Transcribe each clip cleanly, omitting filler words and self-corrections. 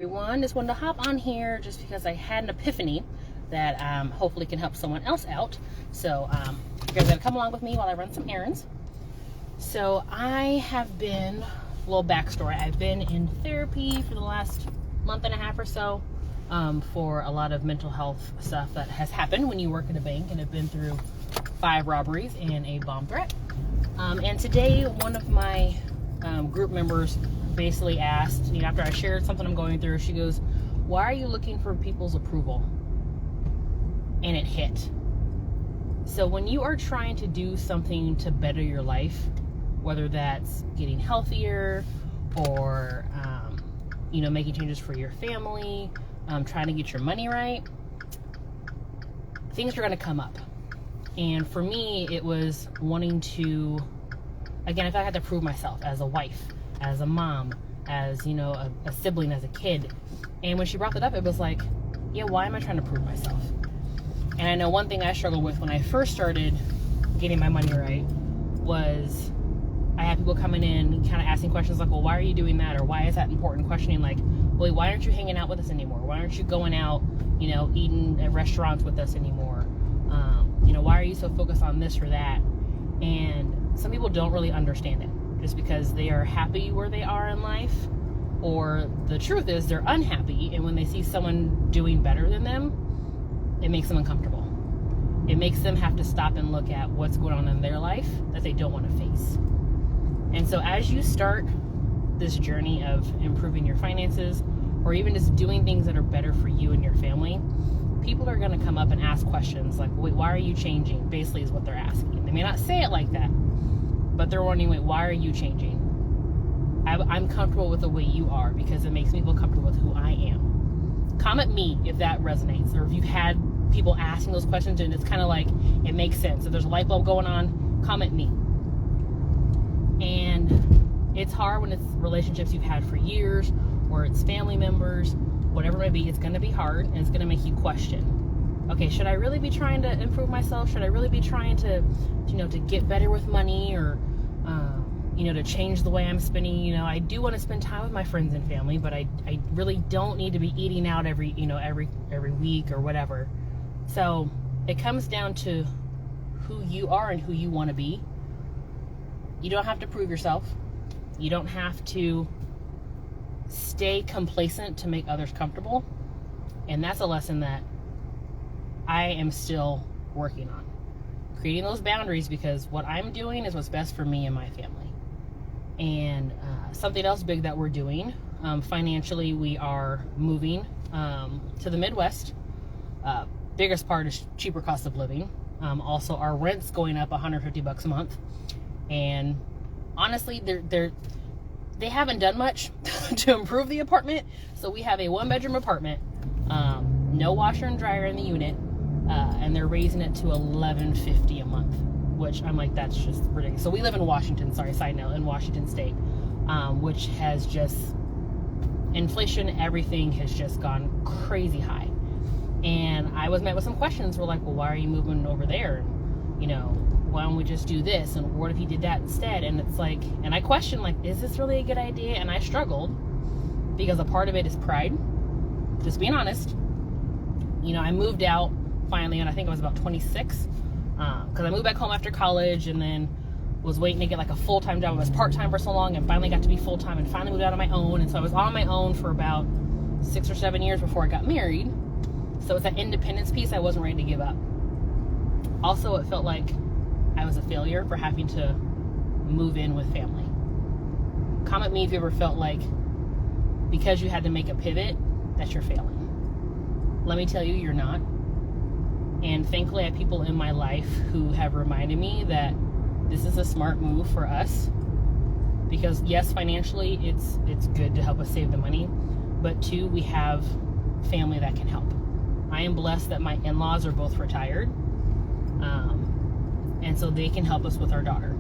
Everyone, just wanted to hop on here just because I had an epiphany that hopefully can help someone else out. So you guys gotta come along with me while I run some errands. So I have been, a little backstory, I've been in therapy for the last month and a half or so for a lot of mental health stuff that has happened when you work at a bank, and have been through 5 robberies and a bomb threat. And today one of my group members basically asked, after I shared something I'm going through, she goes, "Why are you looking for people's approval?" And it hit. So when you are trying to do something to better your life, whether that's getting healthier or making changes for your family, trying to get your money right, things are going to come up. And for me, it was wanting to, again, I felt I had to prove myself as a wife, as a mom, as a sibling, as a kid. And when she brought that up, it was like, yeah, why am I trying to prove myself? And I know one thing I struggled with when I first started getting my money right was I had people coming in kind of asking questions like, well, why are you doing that? Or why is that important? Questioning like, well, why aren't you hanging out with us anymore? Why aren't you going out, eating at restaurants with us anymore? Why are you so focused on this or that? And some people don't really understand it just because they are happy where they are in life, or the truth is they're unhappy, and when they see someone doing better than them, it makes them uncomfortable. It makes them have to stop and look at what's going on in their life that they don't want to face. And so as you start this journey of improving your finances, or even just doing things that are better for you and your family, people are going to come up and ask questions like, wait, why are you changing? Basically is what they're asking. They may not say it like that, but they're wondering, wait, why are you changing? I'm comfortable with the way you are because it makes me feel comfortable with who I am. Comment me if that resonates, or if you've had people asking those questions and it's kind of like it makes sense. If there's a light bulb going on, comment me. And it's hard when it's relationships you've had for years, or it's family members, whatever it may be. It's going to be hard, and it's going to make you question, okay, should I really be trying to improve myself? Should I really be trying to get better with money, or to change the way I'm spending? I do want to spend time with my friends and family, but I really don't need to be eating out every week or whatever. So it comes down to who you are and who you want to be. You don't have to prove yourself. You don't have to stay complacent to make others comfortable. And that's a lesson that I am still working on. Creating those boundaries, because what I'm doing is what's best for me and my family. And something else big that we're doing, financially, we are moving to the Midwest. Biggest part is cheaper cost of living. Also, our rent's going up $150 a month. And honestly, they haven't done much to improve the apartment. So we have a 1-bedroom apartment, no washer and dryer in the unit, and they're raising it to $1,150 a month, which I'm like, that's just ridiculous. So we live in Washington, side note, in Washington State, which has just, inflation, everything has just gone crazy high. And I was met with some questions. We're like, well, why are you moving over there? Why don't we just do this? And what if you did that instead? And it's like, and I question, like, is this really a good idea? And I struggled because a part of it is pride. Just being honest. I moved out finally, and I think I was about 26, because I moved back home after college, and then was waiting to get like a full-time job. I was part-time for so long, and finally got to be full-time, and finally moved out on my own. And so I was on my own for about 6 or 7 years before I got married. So it's that independence piece I wasn't ready to give up. Also, it felt like I was a failure for having to move in with family. Comment me if you ever felt like because you had to make a pivot that you're failing. Let me tell you, you're not. And thankfully I have people in my life who have reminded me that this is a smart move for us, because yes, financially it's good to help us save the money, but 2, we have family that can help. I am blessed that my in-laws are both retired, and so they can help us with our daughter,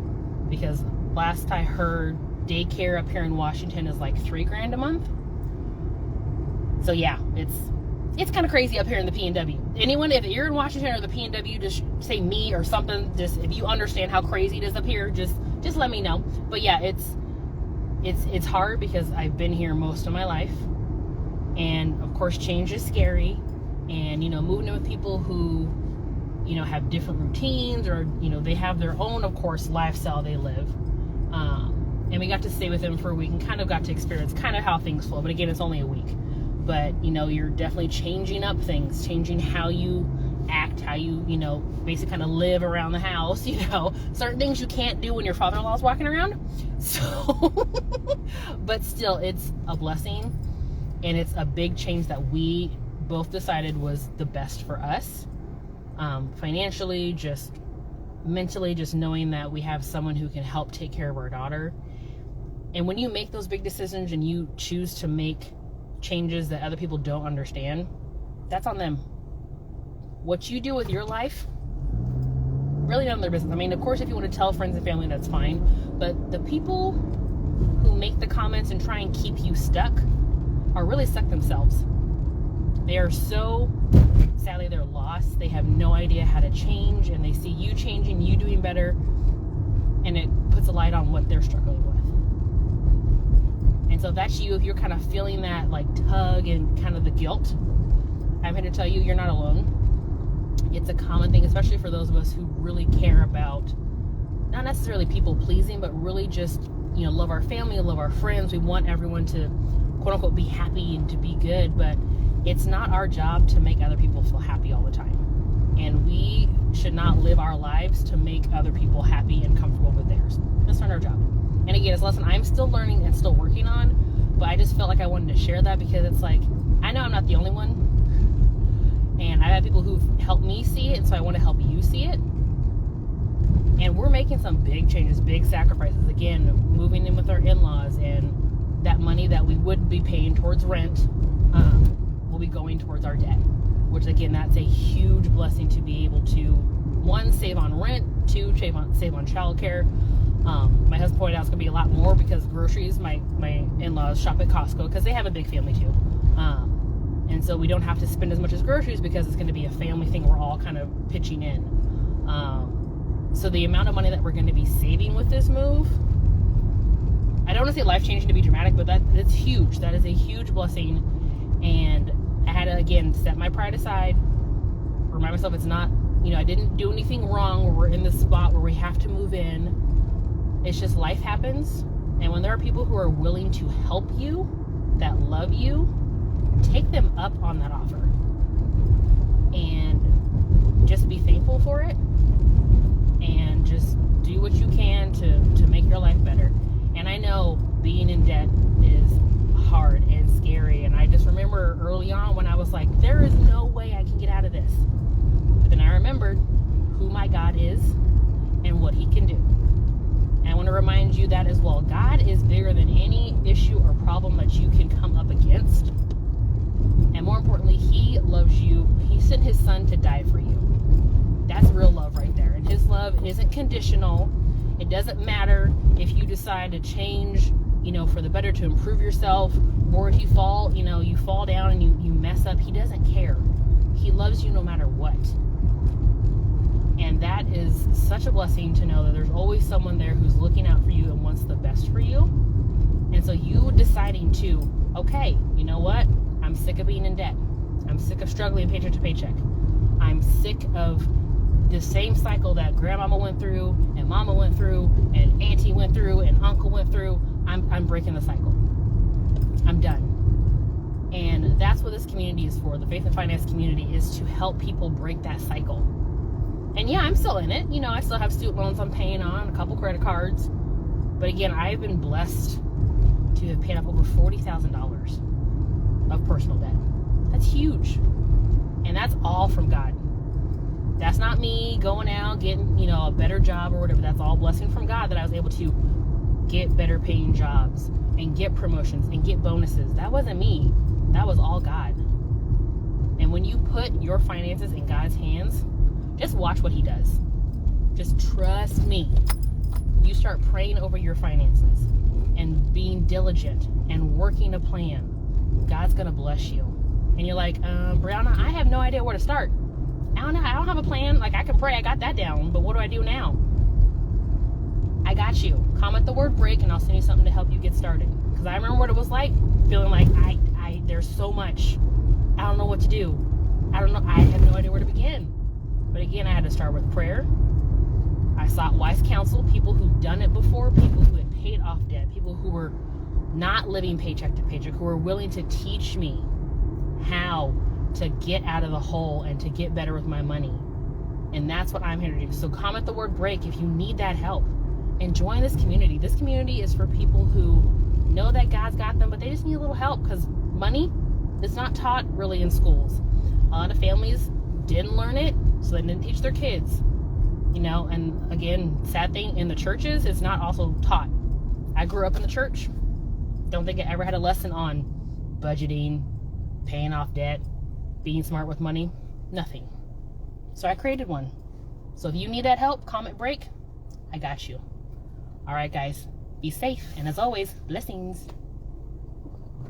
because last I heard, daycare up here in Washington is like $3,000 a month. So yeah, it's kind of crazy up here in the PNW. Anyone, if you're in Washington or the PNW, just say me or something. Just if you understand how crazy it is up here, just let me know. But yeah, it's hard because I've been here most of my life. And of course, change is scary. And, moving in with people who, have different routines, or, they have their own, of course, lifestyle they live. And we got to stay with them for a week and kind of got to experience kind of how things flow. But again, it's only a week. But, you're definitely changing up things, changing how you act, how you, basically kind of live around the house, certain things you can't do when your father-in-law's walking around. So, but still, it's a blessing. And it's a big change that we both decided was the best for us. Financially, just mentally, just knowing that we have someone who can help take care of our daughter. And when you make those big decisions and you choose to make changes that other people don't understand, that's on them. What you do with your life, really none of their business. I mean, of course, if you want to tell friends and family, that's fine. But the people who make the comments and try and keep you stuck are really stuck themselves. They are so, sadly, they're lost. They have no idea how to change, and they see you changing, you doing better, and it puts a light on what they're struggling with. And so if that's you, if you're kind of feeling that like tug and kind of the guilt, I'm here to tell you, you're not alone. It's a common thing, especially for those of us who really care about not necessarily people pleasing, but really just, love our family, love our friends. We want everyone to, quote unquote, be happy and to be good, but it's not our job to make other people feel happy all the time. And we should not live our lives to make other people happy and comfortable with theirs. That's not our job. And again, it's a lesson I'm still learning and still working on, but I just felt like I wanted to share that because it's like, I know I'm not the only one. And I've had people who've helped me see it, and so I want to help you see it. And we're making some big changes, big sacrifices. Again, moving in with our in-laws, and that money that we would be paying towards rent will be going towards our debt. Which, again, that's a huge blessing to be able to, one, save on rent, two, save on childcare. My husband pointed out it's going to be a lot more because groceries, my in-laws shop at Costco because they have a big family too. And so we don't have to spend as much as groceries because it's going to be a family thing. We're all kind of pitching in. So the amount of money that we're going to be saving with this move, I don't want to say life-changing to be dramatic, but that's huge. That is a huge blessing. And I had to, again, set my pride aside, remind myself it's not, I didn't do anything wrong where we're in this spot where we have to move in. It's just life happens. And when there are people who are willing to help you, that love you, take them up on that offer. And just be thankful for it. And just do what you can to make your life better. And I know being in debt is hard and scary. And I just remember early on when I was like, there is no way I can get out of this. But then I remembered who my God is and what he can do. And I want to remind you that as well. God is bigger than any issue or problem that you can come up against. And more importantly, he loves you. He sent his son to die for you. That's real love right there. And his love isn't conditional. It doesn't matter if you decide to change, for the better, to improve yourself, or if you fall, you fall down and you mess up. He doesn't care. He loves you no matter what. And that is such a blessing to know that there's always someone there who's looking out for you and wants the best for you. And so you deciding to, okay, you know what? I'm sick of being in debt. I'm sick of struggling paycheck to paycheck. I'm sick of the same cycle that grandmama went through and mama went through and auntie went through and uncle went through. I'm breaking the cycle. I'm done. And that's what this community is for. The Faith and Finance community is to help people break that cycle. And yeah, I'm still in it. I still have student loans I'm paying on, a couple credit cards. But again, I've been blessed to have paid up over $40,000 of personal debt. That's huge. And that's all from God. That's not me going out, getting, a better job or whatever. That's all blessing from God that I was able to get better paying jobs and get promotions and get bonuses. That wasn't me. That was all God. And when you put your finances in God's hands, just watch what he does. Just trust me. You start praying over your finances and being diligent and working a plan. God's going to bless you. And you're like, Brianna, I have no idea where to start. I don't have a plan. Like, I can pray. I got that down. But what do I do now? I got you. Comment the word break and I'll send you something to help you get started. Because I remember what it was like, feeling like I like there's so much. I don't know what to do. I don't know. I have no idea where to begin. But again, I had to start with prayer. I sought wise counsel, people who'd done it before, people who had paid off debt, people who were not living paycheck to paycheck, who were willing to teach me how to get out of the hole and to get better with my money. And that's what I'm here to do. So comment the word break if you need that help. And join this community. This community is for people who know that God's got them, but they just need a little help, because money is not taught really in schools. A lot of families didn't learn it, so they didn't teach their kids. You know, and again, sad thing, in the churches, it's not also taught. I grew up in the church. Don't think I ever had a lesson on budgeting, paying off debt, being smart with money. Nothing. So I created one. So if you need that help, comment break. I got you. All right, guys. Be safe. And as always, blessings.